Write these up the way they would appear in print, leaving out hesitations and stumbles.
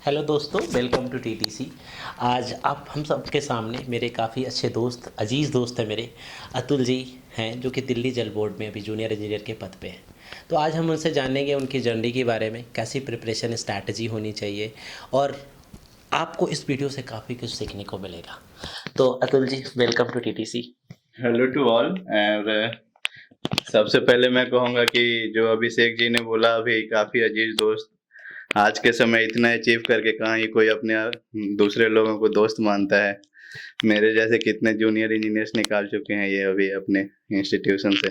Hello दोस्तों, welcome to TTC. आज आप हम सबके सामने मेरे काफ़ी अच्छे दोस्त, अजीज़ दोस्त हैं मेरे, अतुल जी हैं, जो कि दिल्ली जल बोर्ड में अभी जूनियर इंजीनियर के पद पे हैं। तो आज हम उनसे जानेंगे उनकी जर्नी के बारे में, कैसी प्रिपरेशन स्ट्रैटेजी होनी चाहिए, और आपको इस वीडियो से काफ़ी कुछ सीखने को मिलेगा। तो Atul ji, welcome to TTC. Hello to all. और सबसे पहले मैं कहूँगा कि जो अभिषेक जी ने बोला, अभी काफ़ी अजीज दोस्त, आज के समय इतना अचीव करके कहाँ ही कोई अपने दूसरे लोगों को दोस्त मानता है। मेरे जैसे कितने जूनियर इंजीनियर्स निकाल चुके हैं ये अभी अपने इंस्टीट्यूशन से।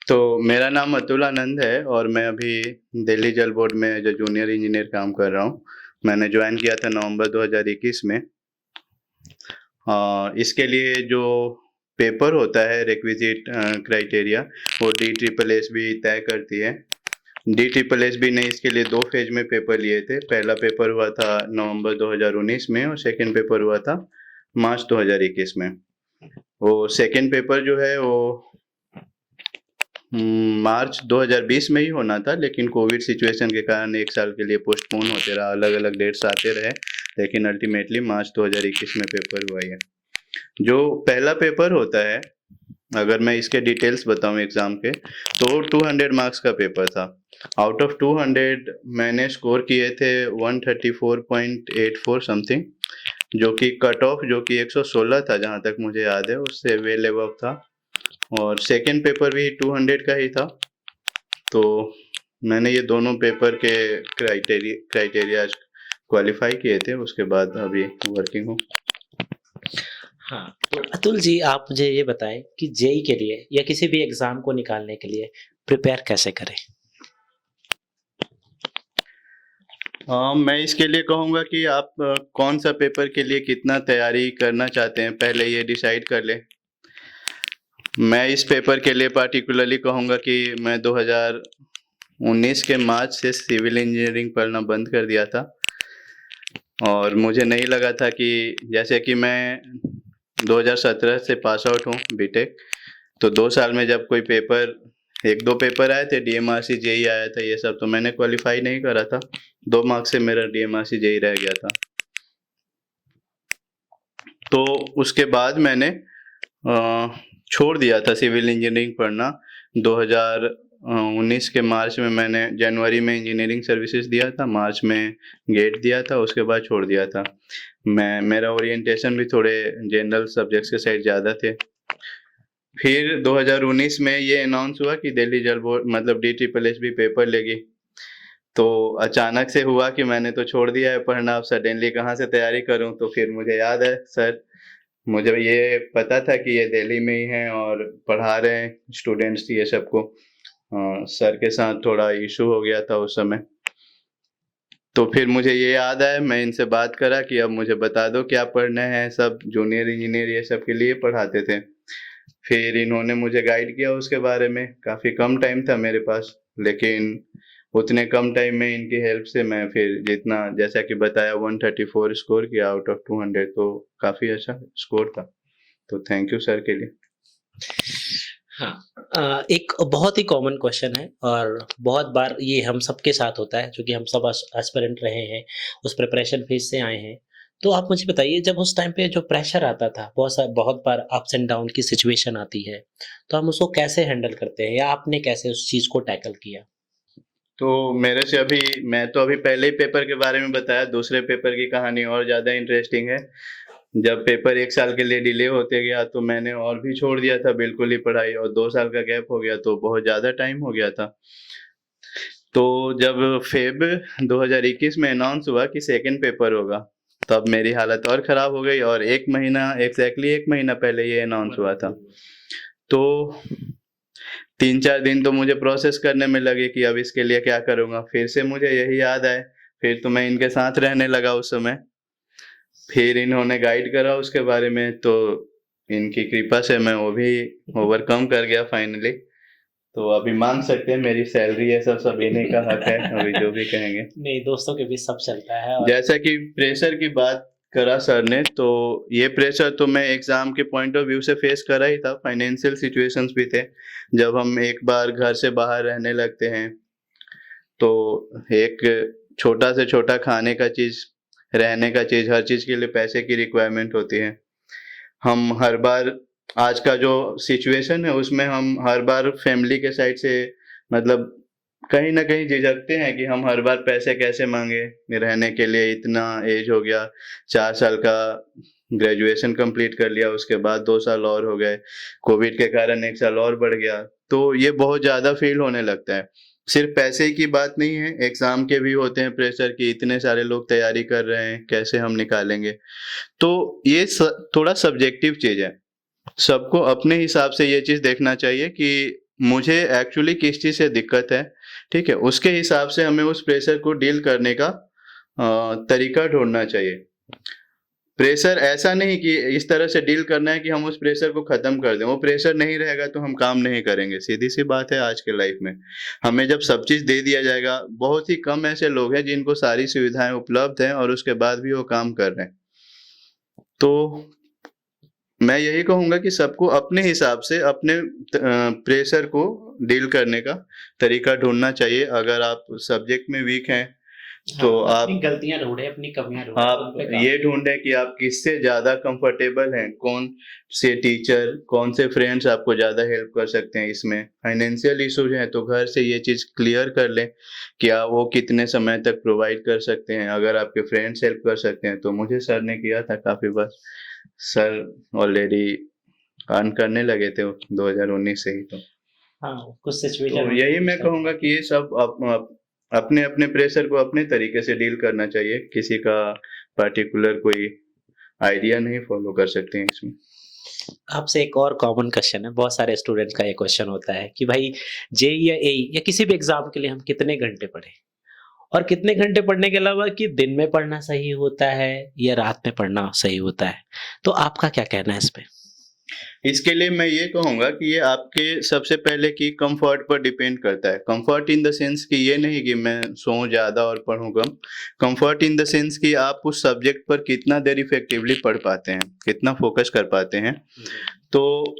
तो मेरा नाम अतुल आनंद है और मैं अभी दिल्ली जल बोर्ड में जो जूनियर इंजीनियर काम कर रहा हूँ। मैंने ज्वाइन किया था नवंबर 2021 में। इसके लिए जो पेपर होता है, रिक्विजिट क्राइटेरिया, वो DSSB तय करती है। DSSB ने इसके लिए 2 फेज में पेपर लिए थे। पहला पेपर हुआ था नवंबर 2019 में और सेकंड पेपर हुआ था मार्च 2021 में। वो सेकंड पेपर जो है वो मार्च 2020 में ही होना था, लेकिन कोविड सिचुएशन के कारण 1 साल के लिए पोस्टपोन होते रहा, अलग-अलग डेट्स आते रहे, लेकिन अल्टीमेटली मार्च 2021 में पेपर हुआ ये। जो पहला पेपर होता है, अगर मैं इसके डिटेल्स बताऊं एग्जाम के, तो 200 मार्क्स का पेपर था। आउट ऑफ 200 मैंने स्कोर किए थे 134.84 समथिंग, जो कि कट ऑफ जो कि 116 था, जहां तक मुझे याद है, उससे वेल अबव था। और सेकंड पेपर भी 200 का ही था। तो मैंने ये दोनों पेपर के क्राइटेरिया क्वालिफाई किए थे, उसके बाद अभी वर्किंग हूँ। हाँ, तो अतुल जी, आप मुझे ये बताएं कि जेई के लिए या किसी भी एग्ज़ाम को निकालने के लिए प्रिपेयर कैसे करें? मैं इसके लिए कहूँगा कि आप कौन सा पेपर के लिए कितना तैयारी करना चाहते हैं, पहले ये डिसाइड कर लें। मैं इस पेपर के लिए पार्टिकुलरली कहूँगा कि मैं 2019 के मार्च से सिविल इंजीनियरिंग पढ़ना बंद कर दिया था। और मुझे नहीं लगा था कि, जैसे कि मैं 2017 से पास आउट हूँ बीटेक, तो 2 साल में जब कोई पेपर, 1-2 पेपर आए थे, DMRC जेई आया था, ये सब तो मैंने क्वालिफाई नहीं करा था। 2 मार्क्स से मेरा DMRC जेई रह गया था। तो उसके बाद मैंने छोड़ दिया था सिविल इंजीनियरिंग पढ़ना। 2019 के मार्च में मैंने जनवरी में इंजीनियरिंग सर्विसेज दिया था, मार्च में गेट दिया था, उसके बाद छोड़ दिया था। मेरा ओरिएंटेशन भी थोड़े जनरल सब्जेक्ट्स के साइड ज़्यादा थे। फिर 2019 में ये अनाउंस हुआ कि दिल्ली जल बोर्ड मतलब DSSB पेपर लेगी। तो अचानक से हुआ कि मैंने तो छोड़ दिया है पढ़ना, अब सडनली कहाँ से तैयारी करूं। तो फिर मुझे याद है, सर, मुझे ये पता था कि ये दिल्ली में ही हैं और पढ़ा रहे हैं स्टूडेंट्स ये सबको। सर के साथ थोड़ा इशू हो गया था उस समय। तो फिर मुझे ये याद आया, मैं इनसे बात करा कि अब मुझे बता दो क्या पढ़ना है, सब जूनियर इंजीनियर ये सब के लिए पढ़ाते थे। फिर इन्होंने मुझे गाइड किया उसके बारे में। काफ़ी कम टाइम था मेरे पास, लेकिन उतने कम टाइम में इनकी हेल्प से मैं फिर जितना, जैसा कि बताया, 134 स्कोर किया आउट ऑफ 200, तो काफ़ी अच्छा स्कोर था। तो थैंक यू सर के लिए। हाँ, एक बहुत ही कॉमन क्वेश्चन है और बहुत बार ये हम सबके साथ होता है, क्योंकि हम सब एस्पिरेंट रहे हैं, उस प्रिपरेशन फेज से आए हैं। तो आप मुझे बताइए, जब उस टाइम पे जो प्रेशर आता था, बहुत बार अप्स एंड डाउन की सिचुएशन आती है, तो हम उसको कैसे हैंडल करते हैं या आपने कैसे उस चीज़ को टैकल किया? तो मेरे से अभी, मैं तो अभी पहले ही पेपर के बारे में बताया, दूसरे पेपर की कहानी और ज़्यादा इंटरेस्टिंग है। जब पेपर 1 साल के लिए डिले होते गया तो मैंने और भी छोड़ दिया था बिल्कुल ही पढ़ाई, और 2 साल का गैप हो गया तो बहुत ज़्यादा टाइम हो गया था। तो जब फेब 2021 में अनाउंस हुआ कि सेकंड पेपर होगा, तब मेरी हालत और ख़राब हो गई, और 1 महीना, एग्ज़ैक्टली 1 महीना पहले ये अनाउंस हुआ था। तो 3-4 दिन तो मुझे प्रोसेस करने में लगे कि अब इसके लिए क्या करूँगा। फिर से मुझे यही याद आए, फिर तो मैं इनके साथ रहने लगा उस समय। फिर इन्होंने गाइड करा उसके बारे में, तो इनकी कृपा से मैं वो भी ओवरकम कर गया फाइनली। तो अभी माँग सकते हैं मेरी सैलरी, ये सब इन्हीं का हक है, अभी जो भी कहेंगे। नहीं, दोस्तों के बीच सब चलता है। और जैसा कि प्रेशर की बात करा सर ने, तो ये प्रेशर तो मैं एग्जाम के पॉइंट ऑफ व्यू से फेस करा ही था। फाइनेंशियल सिचुएशंस भी थे, जब हम एक बार घर से बाहर रहने लगते हैं तो एक छोटा से छोटा खाने का चीज़, रहने का चीज़, हर चीज़ के लिए पैसे की रिक्वायरमेंट होती है। हम हर बार, आज का जो सिचुएशन है उसमें हम हर बार फैमिली के साइड से मतलब कहीं न कहीं झिझकते हैं कि हम हर बार पैसे कैसे माँगे रहने के लिए। इतना एज हो गया, 4 साल का ग्रेजुएशन कंप्लीट कर लिया, उसके बाद 2 साल और हो गए, कोविड के कारण 1 साल और बढ़ गया, तो ये बहुत ज़्यादा फ़ील होने लगता है। सिर्फ़ पैसे की बात नहीं है, एग्ज़ाम के भी होते हैं प्रेशर कि इतने सारे लोग तैयारी कर रहे हैं, कैसे हम निकालेंगे? तो ये थोड़ा सब्जेक्टिव चीज़ है। सबको अपने हिसाब से ये चीज़ देखना चाहिए कि मुझे एक्चुअली किस चीज़ से दिक्कत है, ठीक है? उसके हिसाब से हमें उस प्रेशर को डील करने का तरीका ढूँढना चाहिए। प्रेशर ऐसा नहीं कि इस तरह से डील करना है कि हम उस प्रेशर को ख़त्म कर दें। वो प्रेशर नहीं रहेगा तो हम काम नहीं करेंगे, सीधी-सी बात है आज के लाइफ़ में। हमें जब सब चीज़ दे दिया जाएगा, बहुत ही कम ऐसे लोग हैं जिनको सारी सुविधाएँ उपलब्ध हैं और उसके बाद भी वो काम कर रहे हैं। तो मैं यही कहूँगा कि सबको अपने हिसाब से अपने प्रेशर को डील करने का तरीका ढूँढना चाहिए। अगर आप सब्जेक्ट में वीक हैं, तो अपनी आप गलतियाँ ढूँढें, अपनी कमियाँ ढूँढें, आप उन पे काम ये ढूँढें कि आप किससे ज़्यादा कंफर्टेबल हैं, कौन से टीचर, कौन से फ्रेंड्स आपको ज़्यादा हेल्प कर सकते हैं इसमें। फाइनेंशियल इश्यूज़ हैं तो घर से ये चीज़ क्लियर कर लें कि वो कितने समय तक प्रोवाइड कर सकते हैं। अगर आपके फ्रेंड्स हेल्प कर सकते हैं, तो मुझे सर ने किया था काफ़ी बार। सर ऑलरेडी अर्न करने लगे थे 2019 से ही तो। हाँ, कुछ तो सिचुएशन यही मैं कहूँगा कि ये सब अपने-अपने प्रेशर को अपने तरीके से डील करना चाहिए। किसी का पर्टिकुलर कोई आइडिया नहीं फॉलो कर सकते हैं इसमें। आपसे एक और कॉमन क्वेश्चन है, बहुत सारे स्टूडेंट्स का ये क्वेश्चन होता है कि भाई जेईई या एई या किसी भी एग्ज़ाम के लिए हम कितने घंटे पढ़ें? और कितने घंटे पढ़ने के अलावा कि दिन में पढ़ना सही होता है या रात में पढ़ना सही होता है? तो आपका क्या कहना है इस पे? इसके लिए मैं ये कहूँगा कि ये आपके सबसे पहले कि कंफर्ट पर डिपेंड करता है। कंफर्ट इन द सेंस कि ये नहीं कि मैं सोऊँ ज़्यादा और पढूँ कम। कंफर्ट इन द सेंस कि आप उस सब्जेक्ट पर कितना देर इफेक्टिवली पढ़ पाते हैं, कितना फोकस कर पाते हैं। तो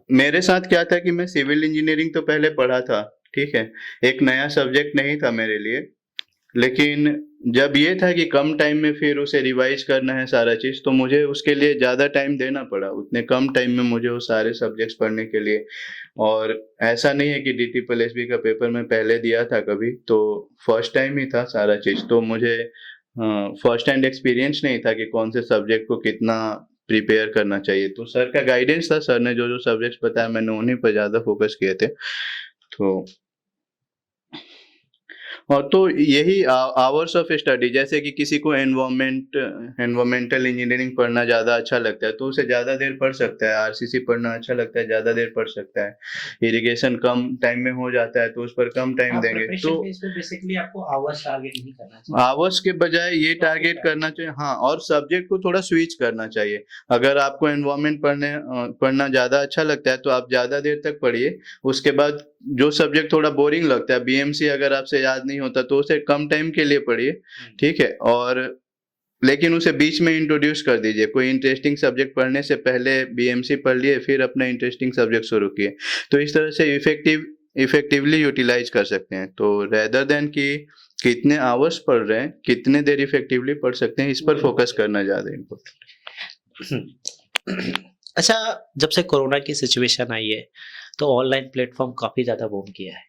मेरे साथ क्या था कि मैं सिविल इंजीनियरिंग तो पहले पढ़ा था, ठीक है? एक नया सब्जेक्ट नहीं था मेरे लिए। लेकिन जब ये था कि कम टाइम में फिर उसे रिवाइज़ करना है सारा चीज़, तो मुझे उसके लिए ज़्यादा टाइम देना पड़ा। उतने कम टाइम में मुझे वो सारे सब्जेक्ट्स पढ़ने के लिए, और ऐसा नहीं है कि डीटीपल एसबी का पेपर मैं पहले दिया था कभी, तो फर्स्ट टाइम ही था सारा चीज़। तो मुझे फर्स्ट हैंड एक्सपीरियंस नहीं था कि कौन से सब्जेक्ट को कितना प्रिपेयर करना चाहिए। तो सर का गाइडेंस था, सर ने जो-जो सब्जेक्ट्स बताया मैंने उन्हीं पर ज़्यादा फोकस किए थे। तो हाँ, तो यही आवर्स ऑफ स्टडी, जैसे कि किसी को एनवायरमेंटल इंजीनियरिंग पढ़ना ज़्यादा अच्छा लगता है तो उसे ज़्यादा देर पढ़ सकता है। आरसीसी पढ़ना अच्छा लगता है, ज़्यादा देर पढ़ सकता है। इरिगेशन कम टाइम में हो जाता है तो उस पर कम टाइम देंगे। तो बेसिकली आपको आवर्स टारगेट नहीं करना चाहिए। आवर्स के बजाय ये टारगेट करना चाहिए, हाँ, और सब्जेक्ट को थोड़ा स्विच करना चाहिए। अगर आपको एनवायरमेंट पढ़ना ज़्यादा अच्छा लगता है तो आप ज़्यादा देर तक पढ़िए। उसके बाद जो सब्जेक्ट थोड़ा बोरिंग लगता है, बीएमसी अगर आपसे याद नहीं होता तो उसे कम टाइम के लिए पढ़िए, ठीक है? और लेकिन उसे बीच में इंट्रोड्यूस कर दीजिए। कोई इंटरेस्टिंग सब्जेक्ट पढ़ने से पहले बीएमसी पढ़ लिए, फिर अपना इंटरेस्टिंग सब्जेक्ट शुरू किए। तो इस तरह से इफेक्टिवली यूटिलाइज कर सकते हैं। तो रेदर देन कि कितने आवर्स पढ़ रहे हैं, कितने देर इफेक्टिवली पढ़ सकते हैं, इस पर फोकस करना ज़्यादा इम्पोर्टेंट। अच्छा, जब से कोरोना की सिचुएशन आई है तो ऑनलाइन प्लेटफॉर्म काफ़ी ज़्यादा बूम किया है।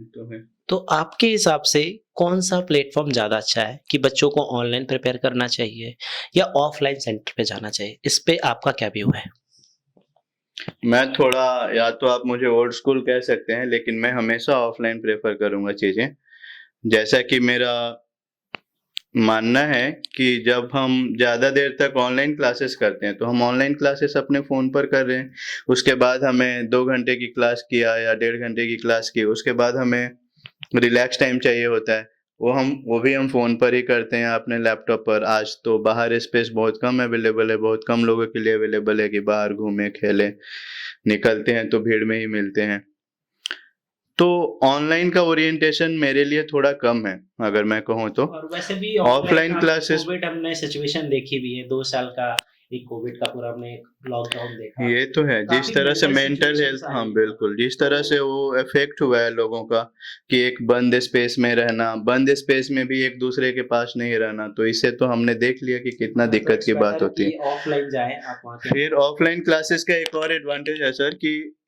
तो है। तो आपके हिसाब से कौन-सा प्लेटफॉर्म ज़्यादा अच्छा है कि बच्चों को ऑनलाइन प्रिपेयर करना चाहिए या ऑफलाइन सेंटर पे जाना चाहिए? इस पे आपका क्या व्यू है? मैं थोड़ा, या तो आप मुझे ओल्ड स्कूल कह सकते हैं, लेकिन मैं हमेशा ऑफलाइन प्रेफ़र करूँगा चीज़ें। जैसा कि मेरा मानना है कि जब हम ज़्यादा देर तक ऑनलाइन क्लासेस करते हैं, तो हम ऑनलाइन क्लासेस अपने फ़ोन पर कर रहे हैं। उसके बाद हमें 2 घंटे की क्लास किया या 1.5 घंटे की क्लास की, उसके बाद हमें रिलैक्स टाइम चाहिए होता है। वो भी हम फ़ोन पर ही करते हैं अपने लैपटॉप पर। आज तो बाहर स्पेस बहुत कम अवेलेबल है, बहुत कम लोगों के लिए अवेलेबल है कि बाहर घूमें, खेलें। निकलते हैं तो भीड़ में ही मिलते हैं। तो ऑनलाइन का ओरिएंटेशन मेरे लिए थोड़ा कम है, अगर मैं कहूँ तो। और वैसे भी ऑफलाइन क्लासेस, कोविड हमने सिचुएशन देखी भी है, 2 साल का ये कोविड का पूरा हमने लॉकडाउन देखा। ये तो है, जिस काफी तरह से mental मेंटल हेल्थ, situations हाँ आई। बिल्कुल, जिस तरह तो से वो इफेक्ट हुआ है लोगों का कि एक बंद स्पेस में रहना, बंद स्पेस में भी एक दूसरे के पास नहीं रहना, तो इससे तो हमने देख लिया कि कितना तो दिक्कत इट्स की बात बेटर होती कि है। ऑफलाइन जाएं आप वहाँ के। फिर ऑफलाइन क्लासेस का एक और एडवांटेज है सर कि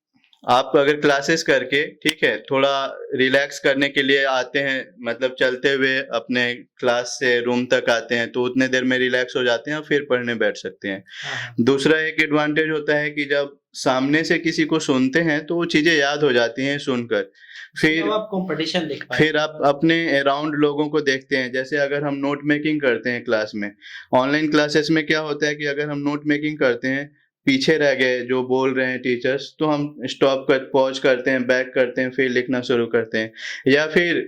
आप अगर क्लासेस करके, ठीक है, थोड़ा रिलैक्स करने के लिए आते हैं, मतलब चलते हुए अपने क्लास से रूम तक आते हैं, तो उतने देर में रिलैक्स हो जाते हैं और फिर पढ़ने बैठ सकते हैं। हाँ हाँ। दूसरा एक एडवांटेज होता है कि जब सामने से किसी को सुनते हैं तो वो चीजें याद हो जाती हैं सुनकर। अब फिर आप कंपटीशन देख पाए। फिर आप अपने अराउंड लोगों को देखते हैं, जैसे अगर हम नोट मेकिंग करते हैं क्लास में, ऑनलाइन क्लासेस में क्या होता है कि अगर हम नोट मेकिंग करते हैं, पीछे रह गए जो बोल रहे हैं टीचर्स, तो हम स्टॉप कर पॉज करते हैं, बैक करते हैं, फिर लिखना शुरू करते हैं। या फिर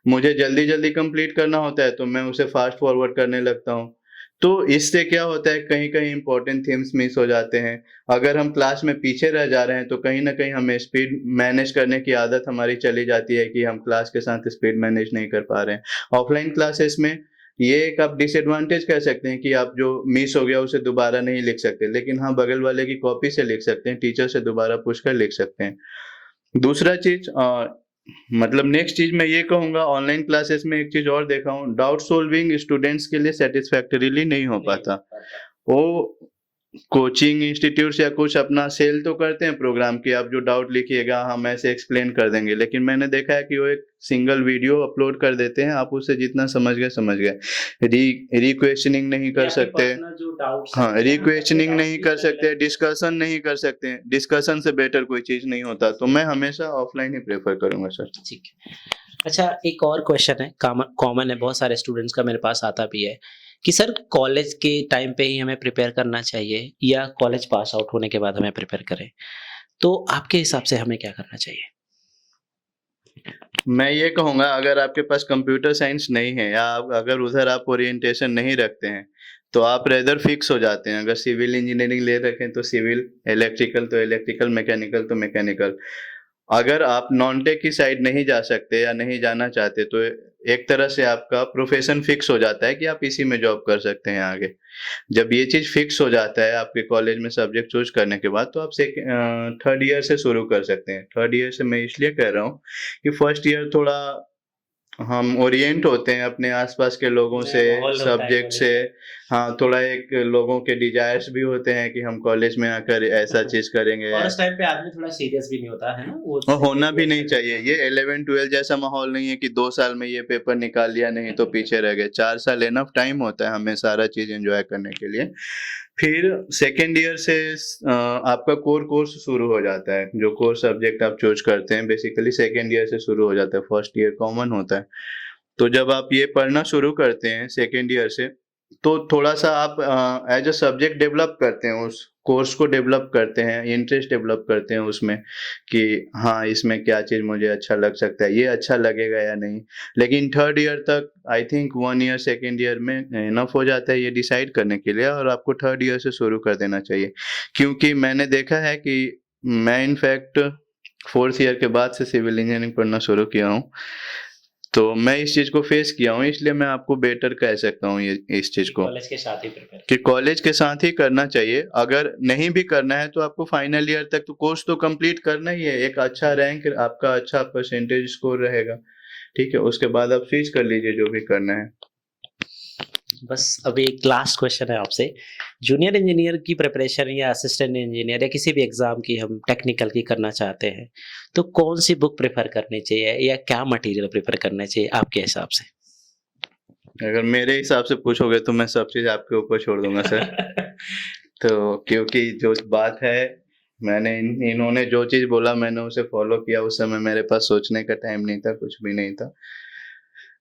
मुझे जल्दी जल्दी कंप्लीट करना होता है तो मैं उसे फास्ट फॉरवर्ड करने लगता हूँ। तो इससे क्या होता है, कहीं कहीं इंपॉर्टेंट थीम्स मिस हो जाते हैं। अगर हम क्लास में पीछे रह जा रहे हैं तो कहीं ना कहीं हमें स्पीड मैनेज करने की आदत हमारी चली जाती है कि हम क्लास के साथ स्पीड मैनेज नहीं कर पा रहे हैं। ऑफलाइन क्लासेस में ये एक आप डिसएडवांटेज कह सकते हैं कि आप जो मिस हो गया उसे दोबारा नहीं लिख सकते, लेकिन हाँ बगल वाले की कॉपी से लिख सकते हैं, टीचर से दोबारा पूछ कर लिख सकते हैं। दूसरा चीज मतलब नेक्स्ट चीज मैं ये कहूंगा, ऑनलाइन क्लासेस में एक चीज और देखा हूँ, डाउट सोल्विंग स्टूडेंट्स के लिए सेटिस्फैक्टरीली नहीं हो पाता। वो कोचिंग इंस्टीट्यूट्स या कुछ अपना सेल तो करते हैं प्रोग्राम की, आप जो डाउट लिखिएगा हम ऐसे एक्सप्लेन कर देंगे, लेकिन मैंने देखा है कि वो एक सिंगल वीडियो अपलोड कर देते हैं, आप उससे जितना समझ गए समझ गए, रिक्वेश्चनिंग नहीं कर सकते। जो डाउट्स हाँ, रिक्वेश्चनिंग नहीं कर सकते, डिस्कशन नहीं कर सकते, डिस्कशन से बेटर कोई चीज नहीं होता, तो मैं हमेशा ऑफलाइन ही प्रेफर करूंगा सर। ठीक है। अच्छा, एक और क्वेश्चन है, कॉमन है, बहुत सारे स्टूडेंट्स का मेरे पास आता भी है कि सर कॉलेज के टाइम पे ही हमें प्रिपेयर करना चाहिए या कॉलेज पास आउट होने के बाद हमें प्रिपेयर करें? तो आपके हिसाब से हमें क्या करना चाहिए? मैं ये कहूंगा, अगर आपके पास कंप्यूटर साइंस नहीं है या अगर उधर आप ओरिएंटेशन नहीं रखते हैं, तो आप रेदर फिक्स हो जाते हैं। अगर सिविल इंजीनियरिंग ले रखें तो सिविल, इलेक्ट्रिकल तो इलेक्ट्रिकल, मैकेनिकल तो मैकेनिकल। अगर आप नॉन टेक की साइड नहीं जा सकते या नहीं जाना चाहते, तो एक तरह से आपका प्रोफेशन फिक्स हो जाता है कि आप इसी में जॉब कर सकते हैं आगे। जब ये चीज फिक्स हो जाता है आपके कॉलेज में सब्जेक्ट चूज करने के बाद, तो आप थर्ड ईयर से शुरू कर सकते हैं। थर्ड ईयर से मैं इसलिए कह रहा हूँ कि फर्स्ट ईयर थोड़ा हम ओरिएंट होते हैं अपने आसपास के लोगों नया से, माहौल होता है सब्जेक्ट कॉलेज से। का। हाँ, थोड़ा एक लोगों के डिजायर्स भी होते हैं कि हम कॉलेज में आकर ऐसा चीज करेंगे। और उस टाइम पे आदमी थोड़ा सीरियस भी नहीं होता है ना, वो और होना सेकंड भी ईयर नहीं से चाहिए, लेकर। ये 11-12 जैसा माहौल नहीं है कि 2 साल में ये पेपर निकाल लिया, नहीं तो पीछे रह गए। 4 साल एनफ टाइम होता है हमें सारा चीज एंजॉय करने के लिए। फिर सेकेंड ईयर से आपका कोर कोर्स शुरू हो जाता है, जो कोर सब्जेक्ट आप चूज करते हैं बेसिकली सेकेंड ईयर से शुरू हो जाता है, फर्स्ट ईयर कॉमन होता है। तो जब आप ये पढ़ना शुरू करते हैं सेकेंड ईयर से, तो थोड़ा सा आप एज अ सब्जेक्ट डेवलप करते हैं, उस कोर्स को डेवलप करते हैं, इंटरेस्ट डेवलप करते हैं उसमें कि हाँ इसमें क्या चीज़ मुझे अच्छा लग सकता है, ये अच्छा लगेगा या नहीं। लेकिन थर्ड ईयर तक I think 1 year second year में इनफ हो जाता है ये डिसाइड करने के लिए, और आपको थर्ड ईयर से शुरू कर देना चाहिए। क्योंकि मैंने देखा है कि मैं इनफैक्ट फोर्थ ईयर के बाद से सिविल इंजीनियरिंग पढ़ना शुरू किया हूँ, तो मैं इस चीज को फेस किया हूँ, इसलिए मैं आपको बेटर कह सकता हूँ ये इस चीज को कॉलेज के साथ ही प्रिपेयर। कि कॉलेज के साथ ही करना चाहिए। अगर नहीं भी करना है तो आपको फाइनल ईयर तक तो कोर्स तो कंप्लीट करना ही है, एक अच्छा रैंक आपका, अच्छा परसेंटेज स्कोर रहेगा, ठीक है, उसके बाद आप स्विच कर लीजिए जो भी करना है। बस अभी एक लास्ट क्वेश्चन है आपसे, जूनियर इंजीनियर की प्रिपरेशन या असिस्टेंट इंजीनियर या किसी भी एग्जाम की हम टेक्निकल की करना चाहते हैं, तो कौन सी बुक प्रेफर करनी चाहिए या क्या मटेरियल प्रेफर करना चाहिए आपके हिसाब से? अगर मेरे हिसाब से पूछोगे तो मैं सब चीज आपके ऊपर छोड़ दूंगा सर। तो क्योंकि जो बात है, मैंने इन्होंने जो चीज बोला मैंने उसे फॉलो किया, उस समय मेरे पास सोचने का टाइम नहीं था, कुछ भी नहीं था।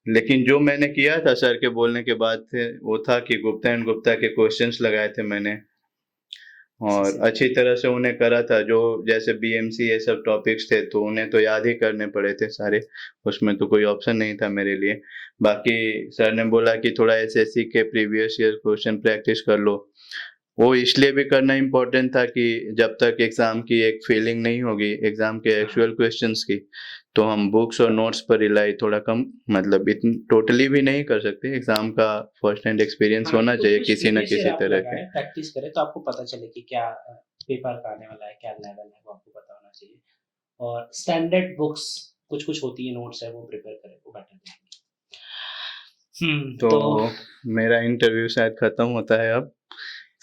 लेकिन जो मैंने किया था सर के बोलने के बाद थे, वो था कि गुप्ता एंड गुप्ता के क्वेश्चंस लगाए थे मैंने, और अच्छी तरह से उन्हें करा था। जो जैसे बीएमसी ये सब टॉपिक्स थे तो उन्हें तो याद ही करने पड़े थे सारे, उसमें तो कोई ऑप्शन नहीं था मेरे लिए। बाकी सर ने बोला कि थोड़ा एसएससी के प्रीवियस ईयर क्वेश्चन प्रैक्टिस कर लो, वो इसलिए भी करना इम्पोर्टेंट था कि जब तक एग्जाम की एक फीलिंग नहीं होगी, एग्जाम के एक्चुअल क्वेश्चंस की, तो हम बुक्स और नोट्स पर रिलाई थोड़ा कम, मतलब इतन टोटली भी नहीं कर सकते। एग्जाम का फर्स्ट हैंड एक्सपीरियंस हाँ, होना तो चाहिए कुछ किसी न प्रीवियस ईयर किसी आप तरह के। लगाएं, प्रैक्टिस करें तो आपको पता चले कि क्या पेपर का आने वाला है, क्या लेवल है, वो आपको पता होना चाहिए। और स्टैंडर्ड बुक्स कुछ कुछ होती है, नोट्स है, वो प्रिपेयर करें, वो बेटर रहेंगे। तो तो मेरा इंटरव्यू शायद खत्म होता है अब,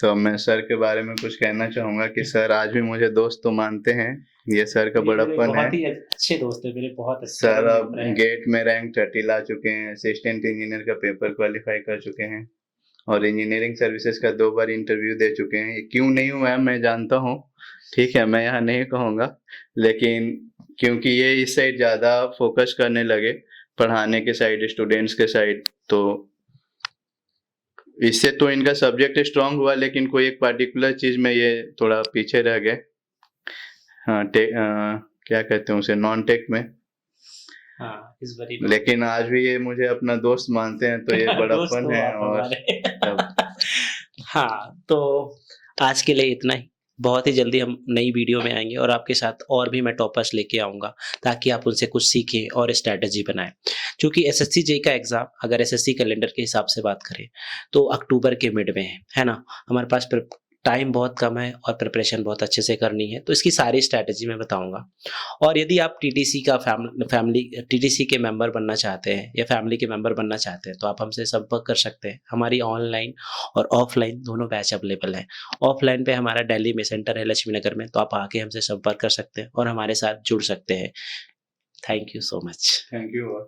तो मैं सर के बारे में कुछ कहना चाहूँगा कि सर आज भी मुझे दोस्त तो मानते हैं, ये सर का ये मेरे बड़प्पन है। बहुत ही अच्छे दोस्त है, मेरे बहुत अच्छे सर अब मित्र हैं। गेट में रैंक 30 ला चुके हैं, असिस्टेंट इंजीनियर का पेपर क्वालिफाई कर चुके हैं, और इंजीनियरिंग सर्विसेज का 2 बार इंटरव्यू दे चुके हैं। ये क्यों नहीं हुआ है मैं जानता हूँ, ठीक है, मैं यहाँ नहीं कहूँगा, लेकिन क्योंकि ये इस साइड ज़्यादा फोकस करने लगे, पढ़ाने के साइड, स्टूडेंट्स के साइड, तो इससे तो इनका सब्जेक्ट स्ट्रांग हुआ, लेकिन कोई एक पार्टिकुलर चीज में ये थोड़ा पीछे रह गए। हाँ, क्या कहते हैं उसे, नॉन टेक में। हाँ, इस बारी लेकिन आज भी ये मुझे अपना दोस्त मानते हैं, तो ये दोस्त बड़प्पन हो है। आप और हमारे। तब हाँ, तो आज के लिए इतना ही। बहुत ही जल्दी हम नई वीडियो में आएंगे और आपके साथ और भी मैं टॉपर्स लेके आऊँगा, ताकि आप उनसे कुछ सीखें और स्ट्रैटेजी बनाएँ। क्योंकि एसएससी जेईई का एग्ज़ाम अगर एसएससी कैलेंडर के हिसाब से बात करें, तो अक्टूबर के मिड में है ना? हमारे पास टाइम बहुत कम है और प्रिपरेशन बहुत अच्छे से करनी है, तो इसकी सारी स्ट्रैटेजी मैं बताऊँगा। और यदि आप टीटीसी का फैमिली टीटीसी के मेंबर बनना चाहते हैं या फैमिली के मेंबर बनना चाहते हैं, तो आप हमसे संपर्क कर सकते हैं। हमारी ऑनलाइन और ऑफलाइन दोनों बैच अवेलेबल हैं। ऑफलाइन पे हमारा दिल्ली में सेंटर है, लक्ष्मी नगर में, तो आप आके हमसे संपर्क कर सकते हैं और हमारे साथ जुड़ सकते हैं। Thank you so much. Thank you.